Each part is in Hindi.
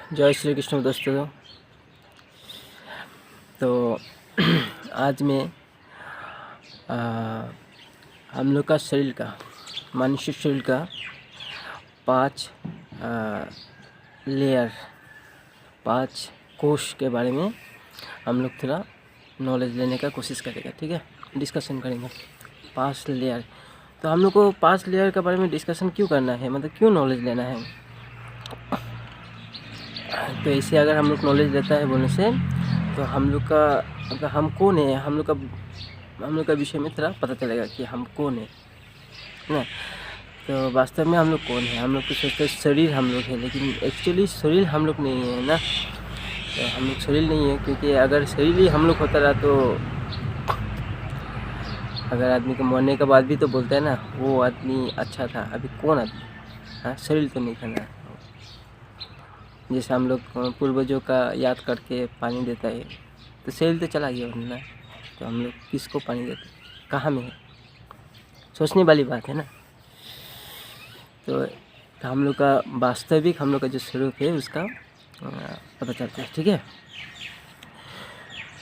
जय श्री कृष्ण दोस्तों। तो आज मैं हम लोग का शरीर का मनुष्य शरीर का 5 लेयर 5 कोश के बारे में हम लोग थोड़ा नॉलेज लेने का कोशिश करेंगे। ठीक है, डिस्कशन करेंगे 5 लेयर। तो हम लोग को 5 लेयर के बारे में डिस्कशन क्यों करना है, मतलब क्यों नॉलेज लेना है। तो इसे अगर हम लोग नॉलेज लेता है बोलने से तो हम लोग का मतलब हम कौन है, हम लोग का विषय में थोड़ा पता चलेगा कि हम कौन है ना। तो वास्तव में हम लोग कौन है, हम लोग तो सोचते हैं शरीर हम लोग है, लेकिन एक्चुअली शरीर हम लोग नहीं है ना। तो हम लोग शरीर नहीं है, क्योंकि अगर शरीर ही हम लोग होता रहा तो अगर आदमी को मरने के बाद भी तो बोलता है ना वो आदमी अच्छा था। अभी कौन आदमी, हाँ शरीर तो नहीं था ना। जैसे हम लोग पूर्वजों का याद करके पानी देता है तो शरीर तो चला गया वरना, तो हम लोग किसको पानी देते, कहाँ में है, सोचने वाली बात है ना। तो हम लोग का वास्तविक हम लोग का जो स्वरूप है उसका पता चलता है। ठीक है,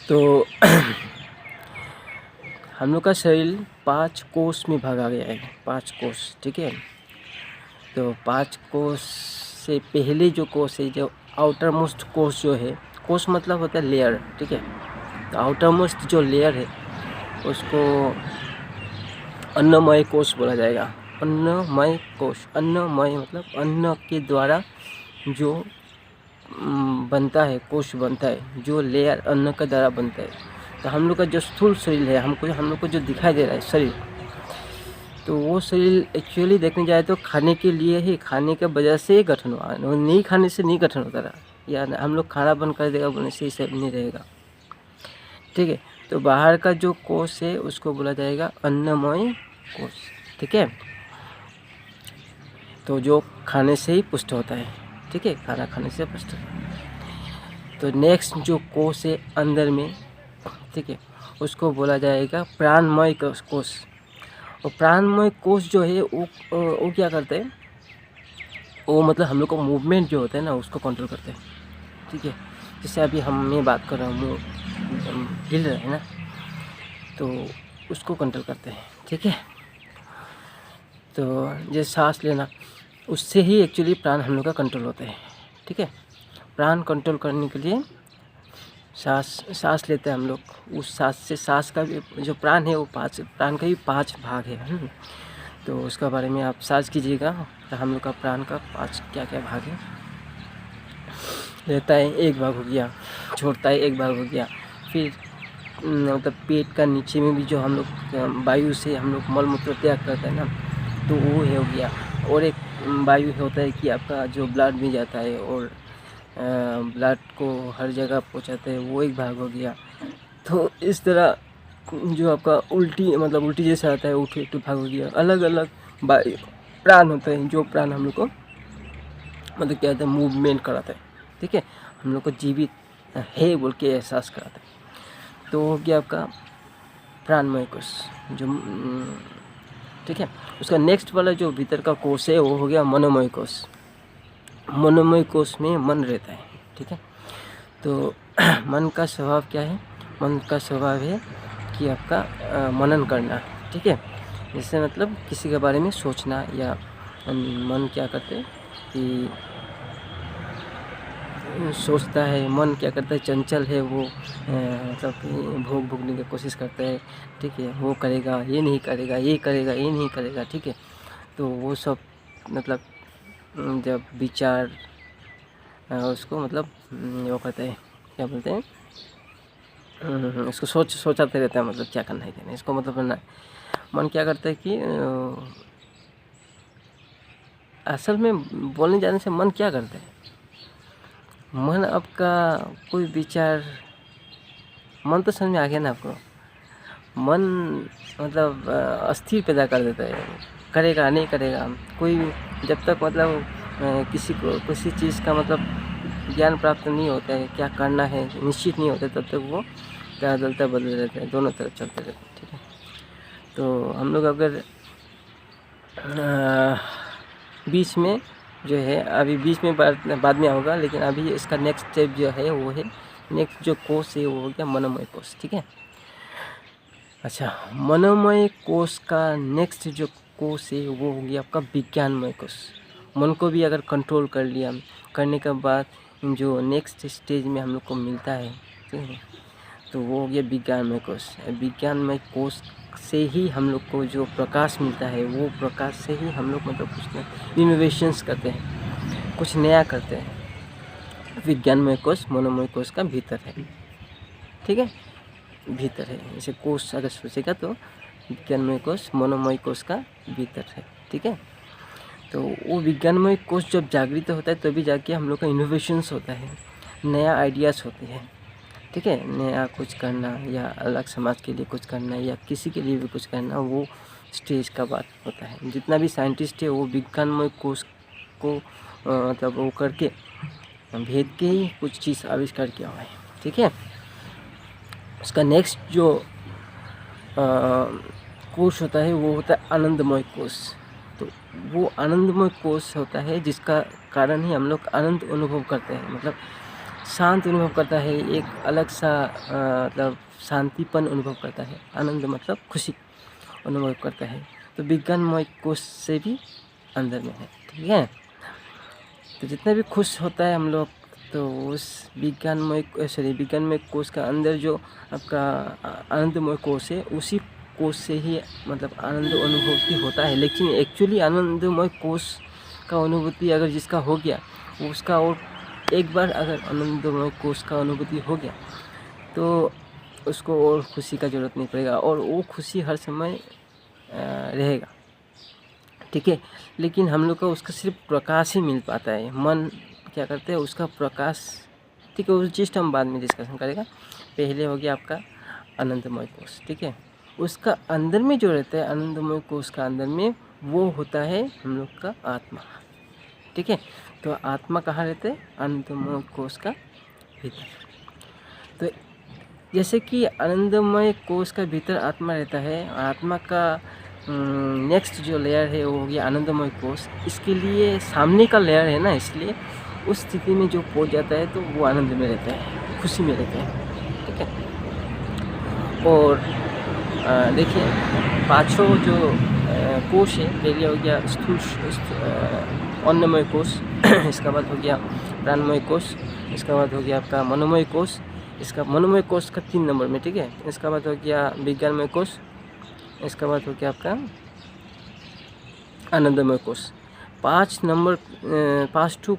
तो हम लोग का शरीर 5 कोष में भागा गया है, 5 कोष। ठीक है, तो 5 कोष से पहले जो कोष है, जो आउटर मोस्ट कोष जो है, कोष मतलब होता है लेयर। ठीक है, तो आउटर मोस्ट जो लेयर है उसको अन्नमय कोष बोला जाएगा। अन्नमय कोष, अन्नमय मतलब अन्न के द्वारा जो बनता है, कोष बनता है, जो लेयर अन्न के द्वारा बनता है। तो हम लोग का जो स्थूल शरीर है, हम लोग को जो दिखाई दे रहा है शरीर, तो वो शरीर एक्चुअली देखने जाए तो खाने के लिए ही, खाने के वजह से गठन हुआ, नहीं खाने से नहीं गठन होता रहा। या हम लोग खाना बंद कर देगा बोलने से सब नहीं रहेगा। ठीक है, तो बाहर का जो कोष है उसको बोला जाएगा अन्नमय कोष। ठीक है, तो जो खाने से ही पुष्ट होता है। ठीक है, खाना खाने से पुष्ट होता है। तो नेक्स्ट जो कोष है अंदर में, ठीक है, उसको बोला जाएगा प्राणमय कोष। और प्राणमय कोष जो है वो क्या करते हैं, वो मतलब हम लोग का मूवमेंट जो होता है ना उसको कंट्रोल करते हैं। ठीक है, जैसे अभी मैं बात कर रहा हूँ, हिल रहा है ना, तो उसको कंट्रोल करते हैं। ठीक है, तो जैसे सांस लेना, उससे ही एक्चुअली प्राण हम लोग का कंट्रोल होता है। ठीक है, प्राण कंट्रोल करने के लिए सांस लेते हैं हम लोग। उस सांस से, सांस का भी जो प्राण है वो 5 प्राण का भी 5 भाग है। तो उसका बारे में आप सर्च कीजिएगा, तो हम लोग का प्राण का 5 क्या क्या भाग है। लेता है 1 भाग हो गया, छोड़ता है 1 भाग हो गया। फिर मतलब पेट का नीचे में भी जो हम लोग वायु से हम लोग मल मूत्र त्याग करते हैं ना, तो वो हो गया। और एक वायु होता है कि आपका जो ब्लड में जाता है और ब्लड को हर जगह पहुंचाते हैं, वो 1 भाग हो गया। तो इस तरह जो आपका उल्टी जैसा आता है वो 1 भाग हो गया। अलग अलग प्राण होते हैं, जो प्राण हम लोग को मतलब क्या होता है, मूवमेंट कराता है। ठीक है, हम लोग को जीवित है बोल के एहसास कराता है। तो हो गया आपका प्राणमय कोश जो ठीक है। उसका नेक्स्ट वाला जो भीतर का कोश है वो हो गया मनोमय कोश। मनोमय कोश में मन रहता है। ठीक है, तो मन का स्वभाव क्या है, मन का स्वभाव है कि आपका मनन करना। ठीक है, जैसे मतलब किसी के बारे में सोचना, या मन क्या करते हैं कि सोचता है, मन क्या करता है, चंचल है वो, मतलब भोगने की कोशिश करता है। ठीक है, वो करेगा, ये नहीं करेगा, ये करेगा, ये नहीं करेगा। ठीक है, तो वो सब मतलब जब विचार उसको मतलब वो कहते हैं, क्या बोलते हैं, इसको सोचाते रहता है, मतलब क्या करना है क्या नहीं, इसको मतलब ना मन क्या करता है कि असल में बोलने जाने से मन क्या करता है, मन आपका कोई विचार, मन तो समझ में आ गया ना आपको। मन मतलब अस्थिर पैदा कर देता है, करेगा नहीं करेगा कोई, जब तक मतलब किसी को किसी चीज़ का मतलब ज्ञान प्राप्त नहीं होता है, क्या करना है निश्चित नहीं होता, तब तक वो क्या बदलता बदल रहता है, दोनों तरफ चलते रहते हैं। ठीक है, तो हम लोग अगर बीच में जो है अभी बीच में बाद में होगा, लेकिन अभी इसका नेक्स्ट स्टेप जो है वो है, नेक्स्ट जो कोर्स है वो हो गया मनोमय कोर्स। ठीक है, अच्छा, मनोमय कोर्स का नेक्स्ट जो कोर्स है वो हो गया आपका विज्ञानमय कोर्स। मन को भी अगर कंट्रोल कर लिया, करने के बाद जो नेक्स्ट स्टेज में हम लोग को मिलता है, ठीक है, तो वो हो गया विज्ञानमय कोर्स। विज्ञानमय कोर्स से ही हम लोग को जो प्रकाश मिलता है, वो प्रकाश से ही हम लोग मतलब कुछ इनोवेशंस करते हैं, कुछ नया करते हैं। विज्ञानमय कोर्स मनोमय कोर्स का भीतर है। ठीक है, भीतर है। जैसे कोर्स अगर सोचेगा तो विज्ञानमय कोर्स मनोमय कोर्स का भीतर है। ठीक है, तो वो विज्ञानमय कोर्स जब जागृत होता है तभी जाके हम लोग का इनोवेशंस होता है, नया आइडियाज़ होते हैं। ठीक है, नया कुछ करना या अलग समाज के लिए कुछ करना या किसी के लिए भी कुछ करना, वो स्टेज का बात होता है। जितना भी साइंटिस्ट है वो विज्ञानमय कोर्स को मतलब वो करके भेद के ही कुछ चीज़ आविष्कार किया हुआ है। ठीक है, उसका नेक्स्ट जो कोर्स होता है वो होता है आनंदमय कोर्स। तो वो आनंदमय कोर्स होता है जिसका कारण ही हम लोग आनंद अनुभव करते हैं, मतलब शांत अनुभव करता है, एक अलग सा मतलब शांतिपन अनुभव करता है। आनंद मतलब खुशी अनुभव करता है। तो विज्ञानमय कोर्स से भी अंदर में है। ठीक है, तो जितना भी खुश होता है हम लोग, तो उस विज्ञानमय कोर्स का अंदर जो आपका आनंदमय कोर्स है, उसी कोर्स से ही मतलब आनंद अनुभूति होता है। लेकिन एक्चुअली आनंदमय कोर्स का अनुभूति अगर जिसका हो गया, उसका और एक बार अगर आनंदमय कोर्स का अनुभूति हो गया तो उसको और खुशी का ज़रूरत नहीं पड़ेगा, और वो खुशी हर समय रहेगा। ठीक है, लेकिन हम लोग को उसका सिर्फ प्रकाश ही मिल पाता है। मन क्या करते हैं, उसका प्रकाश। ठीक है, उस चीज़ हम बाद में डिस्कशन करेगा। पहले हो गया आपका आनंदमय कोर्स। ठीक है, उसका अंदर में जो रहता है आनंदमय कोर्स का अंदर में, वो होता है हम लोग का आत्मा। ठीक है, तो आत्मा कहाँ रहता है, आनंदमय कोर्स का भीतर। तो जैसे कि आनंदमय कोर्स का भीतर आत्मा रहता है, आत्मा का नेक्स्ट जो लेयर है वो हो गया आनंदमय कोर्स। इसके लिए सामने का लेयर है ना, इसलिए उस स्थिति में जो पहुंच जाता है तो वो आनंद में रहता है, खुशी में रहता है। ठीक है, और देखिए पांचों जो कोश है, पहले हो गया स्थूल अन्नमय कोश, इसका बाद हो गया प्राणमय कोश, इसका बाद हो गया आपका मनोमय कोश, इसका मनोमय कोश का 3 नंबर में। ठीक है, इसका बाद हो गया विज्ञानमय कोश, इसका बाद हो गया आपका आनंदमय कोश। 5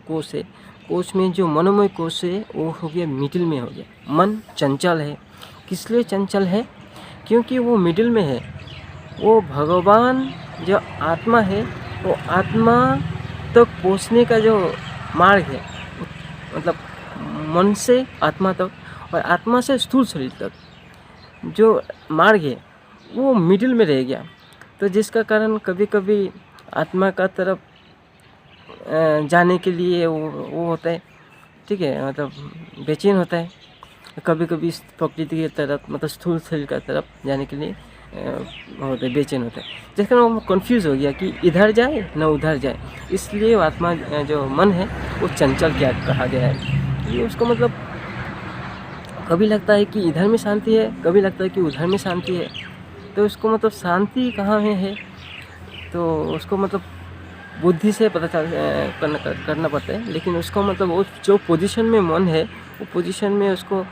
कोश है। कोश में जो मनोमय कोश है वो हो गया मिडिल में हो गया। मन चंचल है, किस लिए चंचल है, क्योंकि वो मिडिल में है। वो भगवान जो आत्मा है, वो आत्मा तक पहुँचने का जो मार्ग है, मतलब मन से आत्मा तक और आत्मा से स्थूल शरीर तक जो मार्ग है वो मिडिल में रह गया। तो जिसका कारण कभी कभी आत्मा का तरफ जाने के लिए वो होता है। ठीक है, मतलब बेचैन होता है। कभी कभी प्रकृति की तरफ मतलब स्थूल शरीर का तरफ जाने के लिए होता है, बेचैन होता है। जिसका वो कंफ्यूज हो गया कि इधर जाए न उधर जाए, इसलिए आत्मा जो मन है वो चंचल क्या कहा गया है। ये उसको मतलब कभी लगता है कि इधर में शांति है, कभी लगता है कि उधर में शांति है। तो उसको मतलब शांति कहाँ में है, तो उसको मतलब बुद्धि से पता करना पड़ता है। लेकिन उसको मतलब वो जो पोजीशन में मन है, वो पोजीशन में उसको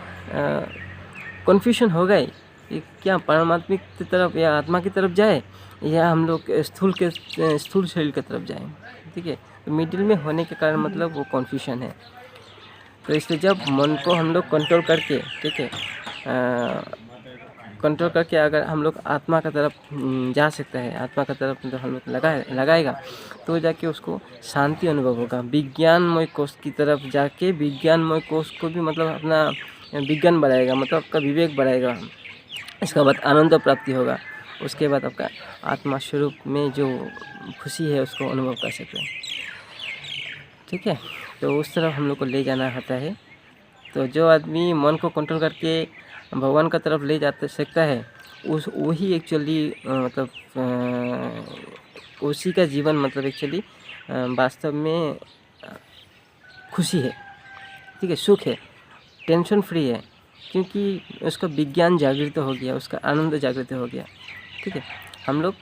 कन्फ्यूजन हो गई कि क्या परमात्मिक की तरफ या आत्मा की तरफ जाए, या हम लोग स्थूल शरीर की तरफ जाएं। ठीक है, तो मिडिल में होने के कारण मतलब वो कन्फ्यूजन है। तो इसलिए जब मन को हम लोग कंट्रोल करके, ठीक है, कंट्रोल करके अगर हम लोग आत्मा का तरफ जा सकता है, आत्मा का तरफ मतलब हम लोग लगाएगा, तो जाके उसको शांति अनुभव होगा। विज्ञानमय कोश की तरफ जाके विज्ञानमय कोश को भी मतलब अपना विज्ञान बढ़ाएगा, मतलब आपका विवेक बढ़ाएगा। इसके बाद आनंद प्राप्ति होगा। उसके बाद आपका आत्मा स्वरूप में जो खुशी है उसको अनुभव कर सकते हैं। ठीक है, तो उस तरफ हम लोग को ले जाना होता है। तो जो आदमी मन को कंट्रोल करके भगवान का तरफ ले जाते सकता है, वही एक्चुअली मतलब उसी का जीवन मतलब एक्चुअली वास्तव में खुशी है, ठीक है, सुख है, टेंशन फ्री है, क्योंकि उसका विज्ञान जागृत हो गया, उसका आनंद जागृत हो गया। ठीक है, हम लोग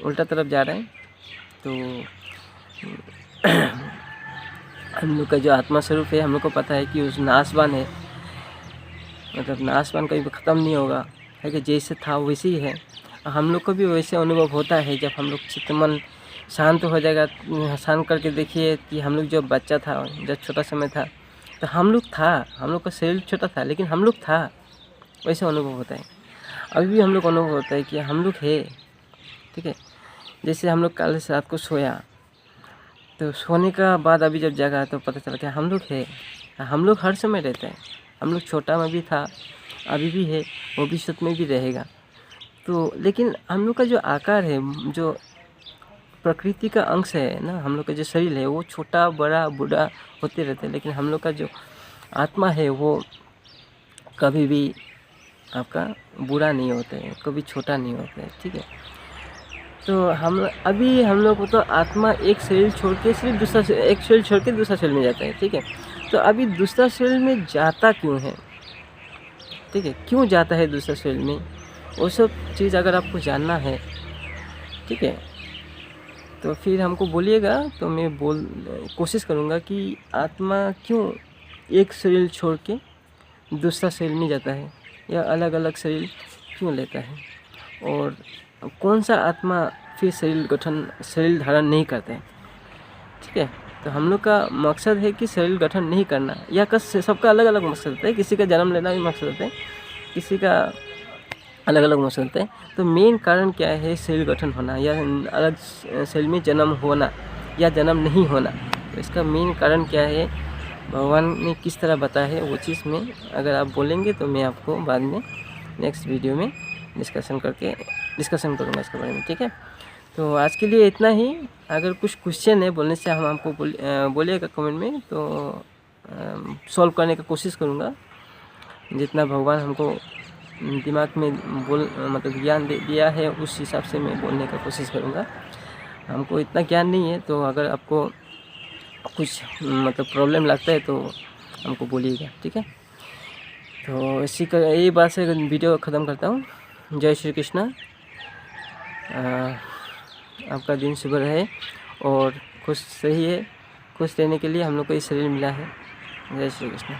उल्टा तरफ जा रहे हैं। तो हम लोग का जो आत्मा स्वरूप है, हम लोग को पता है कि उस नाशवान है, मतलब नाशवान कभी ख़त्म नहीं होगा, है कि जैसे था वैसे ही है। हम लोग को भी वैसे अनुभव होता है जब हम लोग चित्त मन शांत हो जाएगा। शांत करके देखिए कि हम लोग जब बच्चा था, जब छोटा समय था, तो हम लोग का शरीर छोटा था, लेकिन हम लोग था, वैसे अनुभव होता है। अभी भी हम लोग अनुभव होता है कि हम लोग है। ठीक है, जैसे हम लोग कल से रात को सोया, तो सोने का बाद अभी जब जगा तो पता चला कि हम लोग है। हम लोग हर समय रहते हैं। हम लोग छोटा में भी था, अभी भी है, भविष्य में भी रहेगा। तो लेकिन हम लोग का जो आकार है, जो प्रकृति का अंश है ना, हम लोग का जो शरीर है वो छोटा बड़ा बूढ़ा होते रहते हैं, लेकिन हम लोग का जो आत्मा है वो कभी भी आपका बूढ़ा नहीं होता है, कभी छोटा नहीं होता है। ठीक है, तो हम लोग को तो आत्मा एक शरीर छोड़ के सिर्फ एक शरीर छोड़ के दूसरा शरीर में जाता है। ठीक है, तो अभी दूसरा शरीर में जाता क्यों है? ठीक है, क्यों जाता है दूसरा शरीर में, वो सब चीज़ अगर आपको जानना है, ठीक है, तो फिर हमको बोलिएगा, तो मैं कोशिश करूँगा कि आत्मा क्यों एक शरीर छोड़ के दूसरा शरीर में जाता है, या अलग अलग शरीर क्यों लेता है, और कौन सा आत्मा फिर शरीर धारण नहीं करता है। ठीक है, तो हम लोग का मकसद है कि शरीर गठन नहीं करना, या सबका अलग अलग मकसद होता है। किसी का जन्म लेना भी मकसद होता है, किसी का अलग अलग मकसद होता है। तो मेन कारण क्या है, शरीर गठन होना या अलग शरीर में जन्म होना या जन्म नहीं होना। तो इसका मेन कारण क्या है, भगवान ने किस तरह बताया है, वो चीज़ में अगर आप बोलेंगे तो मैं आपको बाद में नेक्स्ट वीडियो में डिस्कशन करूँगा इसके बारे में। ठीक है, तो आज के लिए इतना ही। अगर कुछ क्वेश्चन है बोलने से हम आपको बोलिएगा कमेंट में, तो सॉल्व करने का कोशिश करूँगा। जितना भगवान हमको दिमाग में मतलब ज्ञान दिया है, उस हिसाब से मैं बोलने का कोशिश करूँगा। हमको इतना ज्ञान नहीं है, तो अगर आपको कुछ मतलब प्रॉब्लम लगता है तो हमको बोलिएगा। ठीक है, तो यही बात से वीडियो ख़त्म करता हूँ। जय श्री कृष्णा। आपका दिन शुभ रहे और खुश रहिए। खुश रहने के लिए हम लोग को ये शरीर मिला है। जय श्री कृष्ण।